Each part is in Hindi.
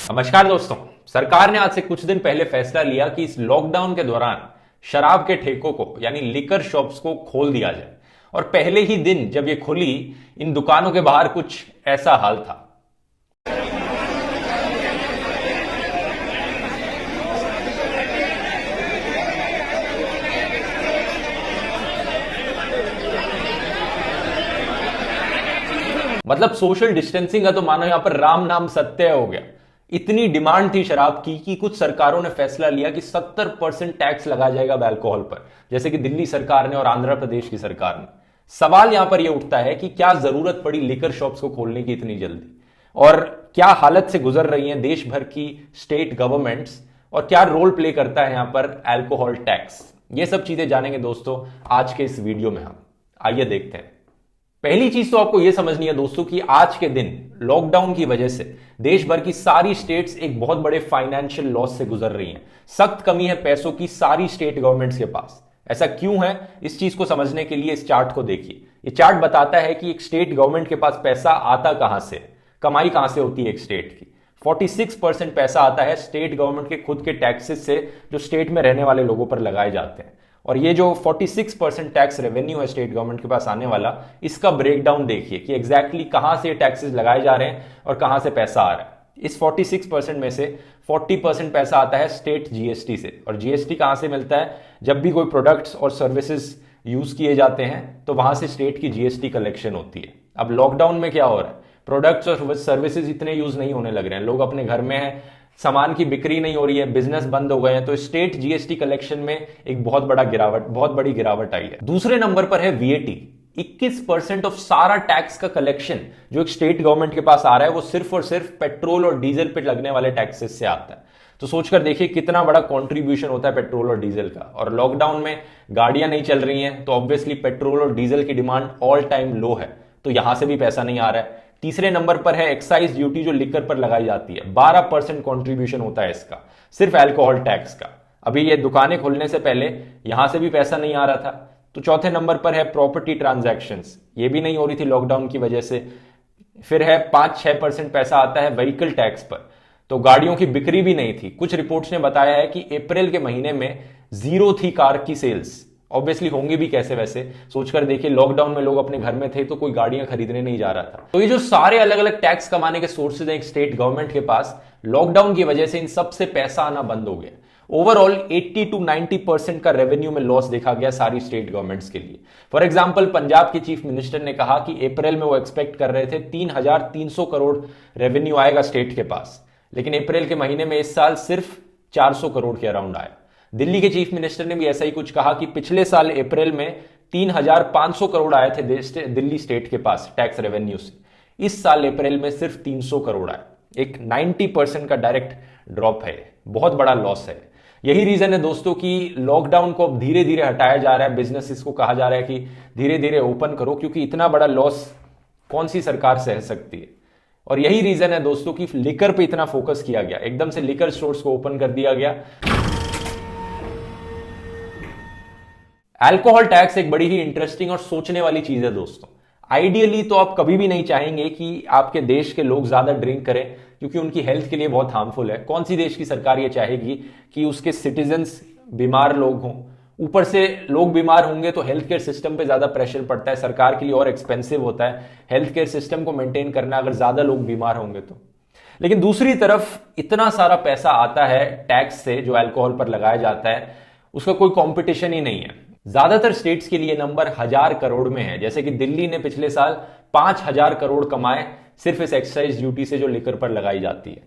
नमस्कार दोस्तों। सरकार ने आज से कुछ दिन पहले फैसला लिया कि इस लॉकडाउन के दौरान शराब के ठेकों को यानी लिकर शॉप्स को खोल दिया जाए। और पहले ही दिन जब ये खुली, इन दुकानों के बाहर कुछ ऐसा हाल था। मतलब सोशल डिस्टेंसिंग का तो मानो यहां पर राम नाम सत्य हो गया। इतनी डिमांड थी शराब की कि कुछ सरकारों ने फैसला लिया कि 70% टैक्स लगाया जाएगा अब अल्कोहल पर, जैसे कि दिल्ली सरकार ने और आंध्र प्रदेश की सरकार ने। सवाल यहां पर यह उठता है कि क्या जरूरत पड़ी लिकर शॉप्स को खोलने की इतनी जल्दी, और क्या हालत से गुजर रही हैं देश भर की स्टेट गवर्नमेंट्स, और क्या रोल प्ले करता है यहां पर अल्कोहल टैक्स। ये सब चीजें जानेंगे दोस्तों आज के इस वीडियो में हम। आइए देखते हैं। पहली चीज तो आपको यह समझनी है दोस्तों कि आज के दिन लॉकडाउन की वजह से देश भर की सारी स्टेट्स एक बहुत बड़े फाइनेंशियल लॉस से गुजर रही हैं। सख्त कमी है पैसों की सारी स्टेट गवर्नमेंट्स के पास। ऐसा क्यों है, इस चीज को समझने के लिए इस चार्ट को देखिए। ये चार्ट बताता है कि एक स्टेट गवर्नमेंट के पास पैसा आता कहां से, कमाई कहां से होती है एक स्टेट की। 46% पैसा आता है स्टेट गवर्नमेंट के खुद के टैक्सेस से, जो स्टेट में रहने वाले लोगों पर लगाए जाते हैं। और ये जो 46% टैक्स रेवेन्यू है स्टेट गवर्नमेंट के पास आने वाला, इसका ब्रेकडाउन देखिए कि एग्जैक्टली कहां से टैक्सेस लगाए जा रहे हैं और कहां से पैसा आ रहा है। इस 46% में से 40% पैसा आता है स्टेट जीएसटी से। और जीएसटी कहां से मिलता है, जब भी कोई प्रोडक्ट्स और सर्विसेज यूज किए जाते हैं तो वहां से स्टेट की जीएसटी कलेक्शन होती है। अब लॉकडाउन में क्या हो रहा है, प्रोडक्ट्स और सर्विसेज इतने यूज नहीं होने लग रहे हैं, लोग अपने घर में हैं, सामान की बिक्री नहीं हो रही है, बिजनेस बंद हो गए हैं, तो स्टेट जीएसटी कलेक्शन में एक बहुत बड़ी गिरावट आई है। दूसरे नंबर पर है वीएटी। 21% ऑफ सारा टैक्स का कलेक्शन जो एक स्टेट गवर्नमेंट के पास आ रहा है वो सिर्फ और सिर्फ पेट्रोल और डीजल पे लगने वाले टैक्सेस से आता है। तो सोचकर देखिए कितना बड़ा कंट्रीब्यूशन होता है पेट्रोल और डीजल का। और लॉकडाउन में गाड़ियां नहीं चल रही हैं तो ऑब्वियसली पेट्रोल और डीजल की डिमांड ऑल टाइम लो है, तो यहां से भी पैसा नहीं आ रहा है। तीसरे नंबर पर है एक्साइज ड्यूटी जो लिकर पर लगाई जाती है। 12% कंट्रीब्यूशन होता है इसका, सिर्फ अल्कोहल टैक्स का। अभी ये दुकानें खुलने से पहले यहां से भी पैसा नहीं आ रहा था। तो चौथे नंबर पर है प्रॉपर्टी ट्रांजैक्शंस, ये भी नहीं हो रही थी लॉकडाउन की वजह से। फिर है 5-6% पैसा आता है व्हीकल टैक्स पर, तो गाड़ियों की बिक्री भी नहीं थी। कुछ रिपोर्ट्स ने बताया है कि अप्रैल के महीने में 0 थी कार की सेल्स। ऑब्वियसली होंगे भी कैसे, वैसे सोचकर देखिए लॉकडाउन में लोग अपने घर में थे तो कोई गाड़ियां खरीदने नहीं जा रहा था। तो ये जो सारे अलग अलग टैक्स कमाने के सोर्सेज हैं एक स्टेट गवर्नमेंट के पास, लॉकडाउन की वजह से इन सबसे पैसा आना बंद हो गया। ओवरऑल 80 to 90% का रेवेन्यू में लॉस देखा गया सारी स्टेट गवर्नमेंट्स के लिए। फॉर एग्जांपल पंजाब के चीफ मिनिस्टर ने कहा कि अप्रैल में वो एक्सपेक्ट कर रहे थे 3,300 करोड़ रेवेन्यू आएगा स्टेट के पास, लेकिन अप्रैल के महीने में इस साल सिर्फ 400 करोड़ के अराउंड आया। दिल्ली के चीफ मिनिस्टर ने भी ऐसा ही कुछ कहा कि पिछले साल अप्रैल में 3,500 करोड़ आए थे दिल्ली स्टेट के पास टैक्स रेवेन्यू से, इस साल अप्रैल में सिर्फ 300 करोड़ आए। एक 90% का डायरेक्ट ड्रॉप है, बहुत बड़ा लॉस है। यही रीजन है दोस्तों कि लॉकडाउन को अब धीरे धीरे हटाया जा रहा है, बिजनेसेस को कहा जा रहा है कि धीरे धीरे ओपन करो, क्योंकि इतना बड़ा लॉस कौन सी सरकार सह सकती है। और यही रीजन है दोस्तों कि लिकर पे इतना फोकस किया गया, एकदम से लिकर स्टोर्स को ओपन कर दिया गया। अल्कोहल टैक्स एक बड़ी ही इंटरेस्टिंग और सोचने वाली चीज है दोस्तों। आइडियली तो आप कभी भी नहीं चाहेंगे कि आपके देश के लोग ज्यादा ड्रिंक करें, क्योंकि उनकी हेल्थ के लिए बहुत हार्मफुल है। कौन सी देश की सरकार ये चाहेगी कि उसके सिटीजन्स बीमार लोग हों, ऊपर से लोग बीमार होंगे तो हेल्थ केयर सिस्टम पे ज्यादा प्रेशर पड़ता है, सरकार के लिए और एक्सपेंसिव होता है हेल्थ केयर सिस्टम को मेंटेन करना अगर ज्यादा लोग बीमार होंगे तो। लेकिन दूसरी तरफ इतना सारा पैसा आता है टैक्स से जो अल्कोहल पर लगाया जाता है, उसका कोई कॉम्पिटिशन ही नहीं है। ज्यादातर स्टेट्स के लिए नंबर 1000 करोड़ में है, जैसे कि दिल्ली ने पिछले साल 5000 करोड़ कमाए सिर्फ इस एक्साइज ड्यूटी से जो लिकर पर लगाई जाती है।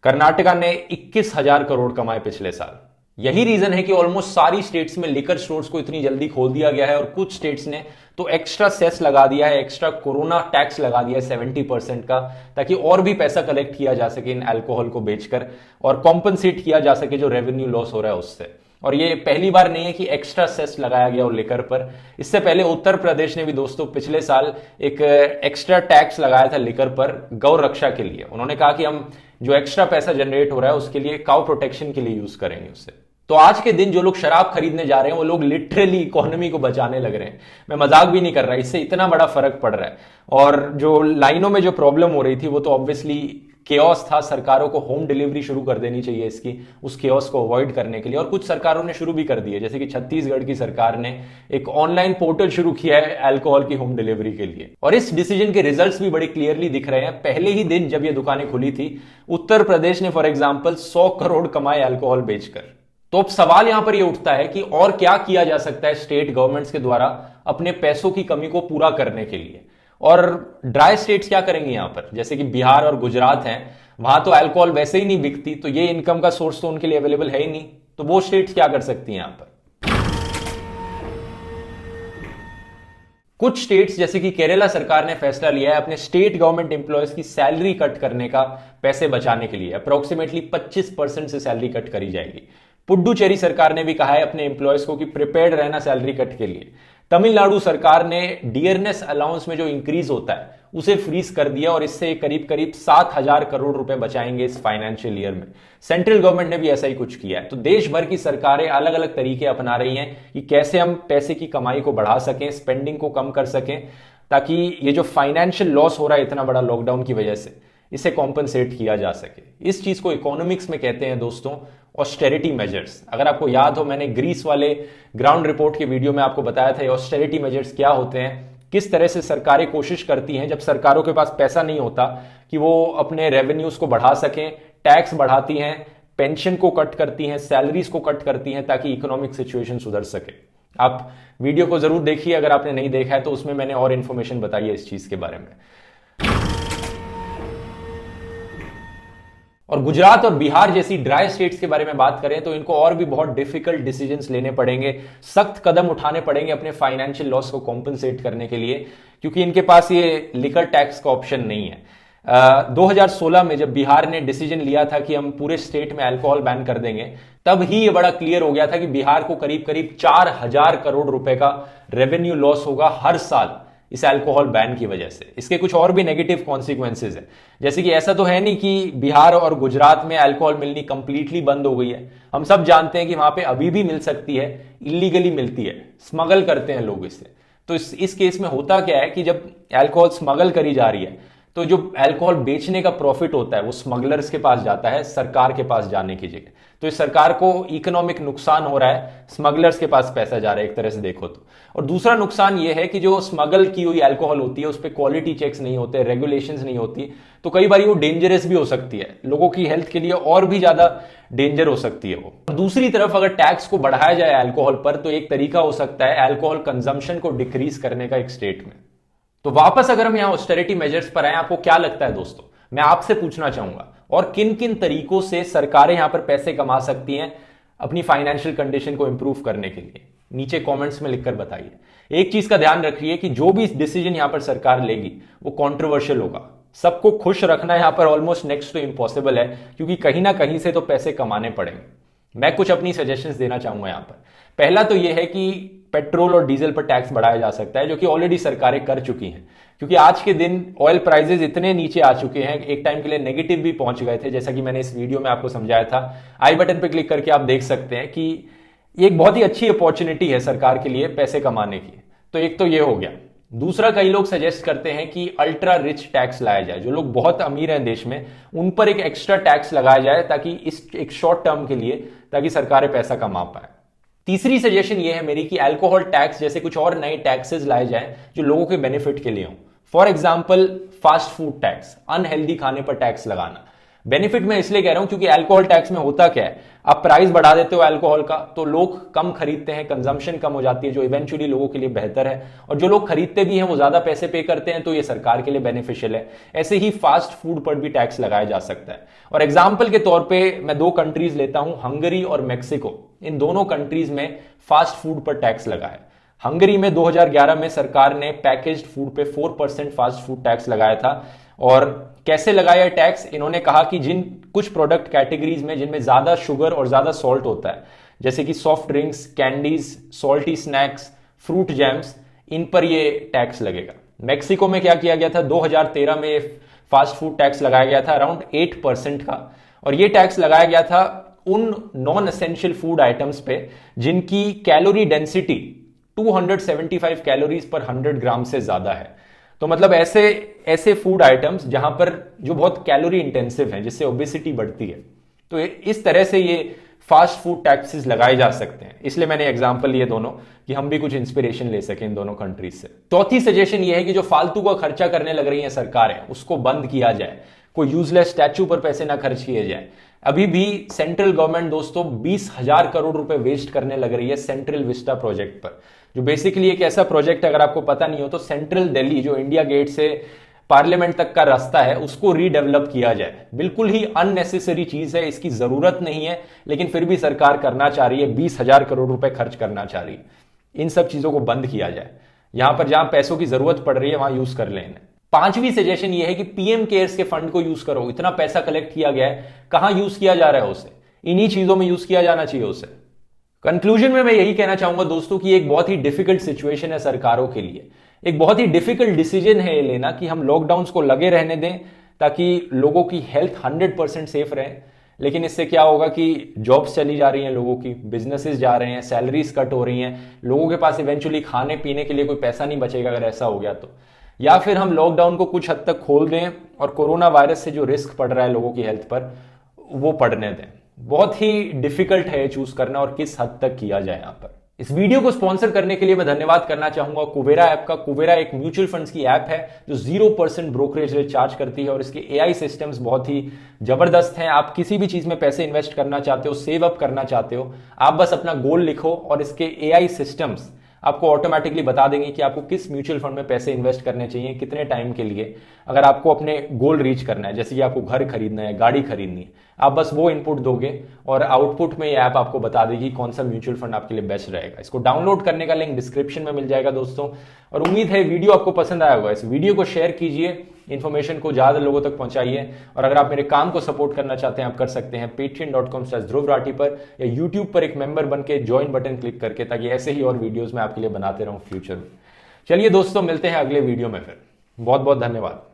कर्नाटका ने 21,000 करोड़ कमाए पिछले साल। यही रीजन है कि ऑलमोस्ट सारी स्टेट्स में लिकर स्टोर्स को इतनी जल्दी खोल दिया गया है, और कुछ स्टेट्स ने तो एक्स्ट्रा सेस लगा दिया है, एक्स्ट्रा कोरोना टैक्स लगा दिया है 70% का, ताकि और भी पैसा कलेक्ट किया जा सके इन अल्कोहल को बेचकर और कॉम्पनसेट किया जा सके जो रेवेन्यू लॉस हो रहा है उससे। और ये पहली बार नहीं है कि एक्स्ट्रा सेस लगाया गया हो लिकर पर। इससे पहले उत्तर प्रदेश ने भी दोस्तों पिछले साल एक एक्स्ट्रा टैक्स लगाया था लिकर पर गौ रक्षा के लिए। उन्होंने कहा कि हम जो एक्स्ट्रा पैसा जनरेट हो रहा है उसके लिए काउ प्रोटेक्शन के लिए यूज करेंगे उससे। तो आज के दिन जो लोग शराब खरीदने जा रहे हैं वो लोग लिटरली इकोनॉमी को बचाने लग रहे हैं। मैं मजाक भी नहीं कर रहा, इससे इतना बड़ा फर्क पड़ रहा है। और जो लाइनों में जो प्रॉब्लम हो रही थी वो तो ऑब्वियसली केओस था, सरकारों को होम डिलीवरी शुरू कर देनी चाहिए इसकी, उस केओस को अवॉइड करने के लिए। और कुछ सरकारों ने शुरू भी कर दी है, जैसे कि छत्तीसगढ़ की सरकार ने एक ऑनलाइन पोर्टल शुरू किया है अल्कोहल की होम डिलीवरी के लिए। और इस डिसीजन के रिजल्ट्स भी बड़े क्लियरली दिख रहे हैं। पहले ही दिन जब ये दुकानें खुली थी, उत्तर प्रदेश ने फॉर एग्जाम्पल 100 करोड़ कमाए अल्कोहल बेचकर। तो अब सवाल यहां पर यह उठता है कि और क्या किया जा सकता है स्टेट गवर्नमेंट्स के द्वारा अपने पैसों की कमी को पूरा करने के लिए। और ड्राई स्टेट्स क्या करेंगे यहां पर, जैसे कि बिहार और गुजरात हैं, वहां तो अल्कोहल वैसे ही नहीं बिकती, तो ये इनकम का सोर्स तो उनके लिए अवेलेबल है ही नहीं, तो वो स्टेट्स क्या कर सकती हैं यहां पर। कुछ स्टेट्स जैसे कि केरला सरकार ने फैसला लिया है अपने स्टेट गवर्नमेंट एम्प्लॉयज की सैलरी कट करने का, पैसे बचाने के लिए अप्रोक्सीमेटली 25% से सैलरी कट करी जाएगी। पुडुचेरी सरकार ने भी कहा है अपने एम्प्लॉयज को कि प्रिपेयर्ड रहना सैलरी कट के लिए। तमिलनाडु सरकार ने डियरनेस अलाउंस में जो इंक्रीज होता है उसे फ्रीज कर दिया और इससे करीब करीब 7,000 करोड़ रुपए बचाएंगे इस फाइनेंशियल ईयर में। सेंट्रल गवर्नमेंट ने भी ऐसा ही कुछ किया है। तो देश भर की सरकारें अलग अलग तरीके अपना रही हैं कि कैसे हम पैसे की कमाई को बढ़ा सकें, स्पेंडिंग को कम कर सकें, ताकि ये जो फाइनेंशियल लॉस हो रहा है इतना बड़ा लॉकडाउन की वजह से, इसे कॉम्पनसेट किया जा सके। इस चीज को इकोनॉमिक्स में कहते हैं दोस्तों ऑस्टेरिटी मेजर्स। अगर आपको याद हो, मैंने ग्रीस वाले ग्राउंड रिपोर्ट के वीडियो में आपको बताया था ऑस्टेरिटी मेजर्स क्या होते हैं, किस तरह से सरकारें कोशिश करती हैं जब सरकारों के पास पैसा नहीं होता कि वो अपने रेवेन्यूज को बढ़ा सकें, टैक्स बढ़ाती हैं, पेंशन को कट करती हैं, सैलरीज को कट करती हैं, ताकि इकोनॉमिक सिचुएशन सुधर सके। आप वीडियो को जरूर देखिए अगर आपने नहीं देखा है, तो उसमें मैंने और इंफॉर्मेशन बताई है इस चीज के बारे में। और गुजरात और बिहार जैसी ड्राई स्टेट्स के बारे में बात करें तो इनको और भी बहुत डिफिकल्ट डिसीजंस लेने पड़ेंगे, सख्त कदम उठाने पड़ेंगे अपने फाइनेंशियल लॉस को कॉम्पनसेट करने के लिए, क्योंकि इनके पास ये लिकर टैक्स का ऑप्शन नहीं है। 2016 में जब बिहार ने डिसीजन लिया था कि हम पूरे स्टेट में अल्कोहल बैन कर देंगे, तब ही ये बड़ा क्लियर हो गया था कि बिहार को करीब करीब 4,000 करोड़ रुपए का रेवेन्यू लॉस होगा हर साल इस अल्कोहल बैन की वजह से। इसके कुछ और भी नेगेटिव कॉन्सिक्वेंसेज है, जैसे कि ऐसा तो है नहीं कि बिहार और गुजरात में अल्कोहल मिलनी कंप्लीटली बंद हो गई है। हम सब जानते हैं कि वहां पे अभी भी मिल सकती है, इलीगली मिलती है, स्मगल करते हैं लोग इससे। तो इस केस में होता क्या है कि जब अल्कोहल स्मगल करी जा रही है, तो जो अल्कोहल बेचने का प्रॉफिट होता है वो स्मगलर्स के पास जाता है, सरकार के पास जाने की जगह। तो इस सरकार को इकोनॉमिक नुकसान हो रहा है, स्मगलर्स के पास पैसा जा रहा है एक तरह से देखो तो। और दूसरा नुकसान ये है कि जो स्मगल की हुई अल्कोहल होती है उस पर क्वालिटी चेक्स नहीं होते, रेगुलेशंस नहीं होती, तो कई बार वो डेंजरस भी हो सकती है, लोगों की हेल्थ के लिए और भी ज्यादा डेंजर हो सकती है वो। दूसरी तरफ अगर टैक्स को बढ़ाया जाए अल्कोहल पर, तो एक तरीका हो सकता है अल्कोहल कंजम्पशन को डिक्रीज करने का एक स्टेट में। तो वापस अगर हम यहां ऑस्टेरिटी मेजर्स पर आए, आपको क्या लगता है दोस्तों, मैं आपसे पूछना चाहूंगा, और किन किन तरीकों से सरकारें यहां पर पैसे कमा सकती हैं अपनी फाइनेंशियल कंडीशन को इंप्रूव करने के लिए, नीचे कमेंट्स में लिखकर बताइए। एक चीज का ध्यान रखिए कि जो भी डिसीजन यहां पर सरकार लेगी वो कंट्रोवर्शियल होगा। सबको खुश रखना यहां पर ऑलमोस्ट नेक्स्ट टू इम्पॉसिबल है, क्योंकि कहीं ना कहीं से तो पैसे कमाने पड़ेंगे। मैं कुछ अपनी सजेशंस देना चाहूंगा यहां पर। पहला तो यह है कि पेट्रोल और डीजल पर टैक्स बढ़ाया जा सकता है, जो कि ऑलरेडी सरकारें कर चुकी हैं, क्योंकि आज के दिन ऑयल प्राइसेस इतने नीचे आ चुके हैं, एक टाइम के लिए नेगेटिव भी पहुंच गए थे, जैसा कि मैंने इस वीडियो में आपको समझाया था। आई बटन पर क्लिक करके आप देख सकते हैं कि एक बहुत ही अच्छी अपॉर्चुनिटी है सरकार के लिए पैसे कमाने की। तो एक तो ये हो गया। दूसरा, कई लोग सजेस्ट करते हैं कि अल्ट्रा रिच टैक्स लाया जाए, जो लोग बहुत अमीर हैं देश में उन पर एक एक्स्ट्रा टैक्स लगाया जाए, ताकि इस एक शॉर्ट टर्म के लिए, ताकि सरकारें पैसा कमा पाए। तीसरी सजेशन ये है मेरी कि अल्कोहल टैक्स जैसे कुछ और नए टैक्सेस लाए जाएं जो लोगों के बेनिफिट के लिए हों। For example fast food tax, unhealthy खाने पर टैक्स लगाना। बेनिफिट मैं इसलिए कह रहा हूं क्योंकि अल्कोहल टैक्स में होता क्या है, आप प्राइस बढ़ा देते हो अल्कोहल का तो लोग कम खरीदते हैं, कंजम्पशन कम हो जाती है, जो इवेंचुअली लोगों के लिए बेहतर है। और जो लोग खरीदते भी हैं वो ज्यादा पैसे पे करते हैं, तो ये सरकार के लिए बेनिफिशियल है। ऐसे ही फास्ट फूड पर भी टैक्स लगाया जा सकता है। और एग्जाम्पल के तौर पर मैं 2 कंट्रीज लेता हूं, हंगरी और मैक्सिको। इन दोनों कंट्रीज में फास्ट फूड पर टैक्स लगा है। हंगरी में 2011 में सरकार ने पैकेज्ड फूड पे 4% फास्ट फूड टैक्स लगाया था। और कैसे लगाया टैक्स, इन्होंने कहा कि जिन कुछ प्रोडक्ट कैटेगरीज में जिनमें ज्यादा शुगर और ज्यादा सॉल्ट होता है, जैसे कि soft drinks, candies, salty snacks, fruit jams, इन पर ये टैक्स लगेगा। मैक्सिको में क्या किया गया था, 2013 में फास्ट फूड टैक्स लगाया गया था अराउंड 8% का। और ये टैक्स लगाया गया था उन नॉन एसेंशियल फूड आइटम्स पे जिनकी कैलोरी डेंसिटी 275 कैलोरीज पर 100 ग्राम से ज्यादा है। तो मतलब ऐसे ऐसे फूड आइटम्स जहां पर जो बहुत कैलोरी इंटेंसिव हैं, जिससे ओबेसिटी बढ़ती है, तो इस तरह से ये फास्ट फूड टैक्सेस लगाए जा सकते हैं। इसलिए मैंने एग्जांपल लिए दोनों कि हम भी कुछ इंस्पिरेशन ले सकें इन दोनों कंट्रीज से। चौथी सजेशन ये है कि जो फालतू का खर्चा करने लग रही है सरकारें, उसको बंद किया जाए। कोई यूजलेस स्टैचू पर पैसे ना खर्च किए जाए। अभी भी सेंट्रल गवर्नमेंट दोस्तों 20,000 करोड़ रुपए वेस्ट करने लग रही है सेंट्रल विस्टा प्रोजेक्ट पर, जो बेसिकली एक ऐसा प्रोजेक्ट है, अगर आपको पता नहीं हो तो सेंट्रल दिल्ली जो इंडिया गेट से पार्लियामेंट तक का रास्ता है उसको रीडेवलप किया जाए। बिल्कुल ही अननेसेसरी चीज है, इसकी जरूरत नहीं है, लेकिन फिर भी सरकार करना चाह रही है, 20,000 करोड़ रुपए खर्च करना चाह रही है। इन सब चीजों को बंद किया जाए। यहां पर जहां पैसों की जरूरत पड़ रही है वहां यूज कर लें। पांचवी सजेशन यह है कि पीएम केयर्स के फंड को यूज करो। इतना पैसा कलेक्ट किया गया है, कहां यूज किया जा रहा है उसे? इन्हीं चीजों में यूज किया जाना चाहिए उसे। कंक्लूजन में मैं यही कहना चाहूंगा दोस्तों कि एक बहुत ही डिफिकल्ट सिचुएशन है सरकारों के लिए। एक बहुत ही डिफिकल्ट डिसीजन है ये लेना कि हम लॉकडाउन को लगे रहने दें ताकि लोगों की हेल्थ 100% सेफ रहे। लेकिन इससे क्या होगा कि जॉब्स चली जा रही हैं लोगों की, बिजनेसेस जा रहे हैं, सैलरीज कट हो रही हैं, लोगों के पास इवेंचुअली खाने पीने के लिए कोई पैसा नहीं बचेगा अगर ऐसा हो गया तो। या फिर हम लॉकडाउन को कुछ हद तक खोल दें और कोरोना वायरस से जो रिस्क पड़ रहा है लोगों की हेल्थ पर वो पड़ने दें। बहुत ही डिफिकल्ट है चूज करना और किस हद तक किया जाए। यहां पर इस वीडियो को स्पॉन्सर करने के लिए मैं धन्यवाद करना चाहूंगा कुबेरा ऐप का। कुबेरा एक म्यूचुअल फंड्स की ऐप है जो 0% ब्रोकरेज रेट चार्ज करती है और इसके एआई सिस्टम्स बहुत ही जबरदस्त हैं। आप किसी भी चीज में पैसे इन्वेस्ट करना चाहते हो, सेव अप करना चाहते हो, आप बस अपना गोल लिखो और इसके एआई सिस्टम्स आपको ऑटोमेटिकली बता देंगे कि आपको किस म्यूचुअल फंड में पैसे इन्वेस्ट करने चाहिए, कितने टाइम के लिए। अगर आपको अपने गोल रीच करना है, जैसे कि आपको घर खरीदना है, गाड़ी खरीदनी है, आप बस वो इनपुट दोगे और आउटपुट में ये ऐप आपको बता देगी कौन सा म्यूचुअल फंड आपके लिए बेस्ट रहेगा। इसको डाउनलोड करने का लिंक डिस्क्रिप्शन में मिल जाएगा दोस्तों। और उम्मीद है वीडियो आपको पसंद आया होगा। इस वीडियो को शेयर कीजिए, इन्फॉर्मेशन को ज्यादा लोगों तक पहुंचाइए। और अगर आप मेरे काम को सपोर्ट करना चाहते हैं, आप कर सकते हैं patreon.com/ध्रुव राठी पर, या यूट्यूब पर एक मेंबर बन के ज्वाइन बटन क्लिक करके, ताकि ऐसे ही और वीडियोस मैं आपके लिए बनाते रहूं फ्यूचर में। चलिए दोस्तों, मिलते हैं अगले वीडियो में फिर। बहुत बहुत धन्यवाद।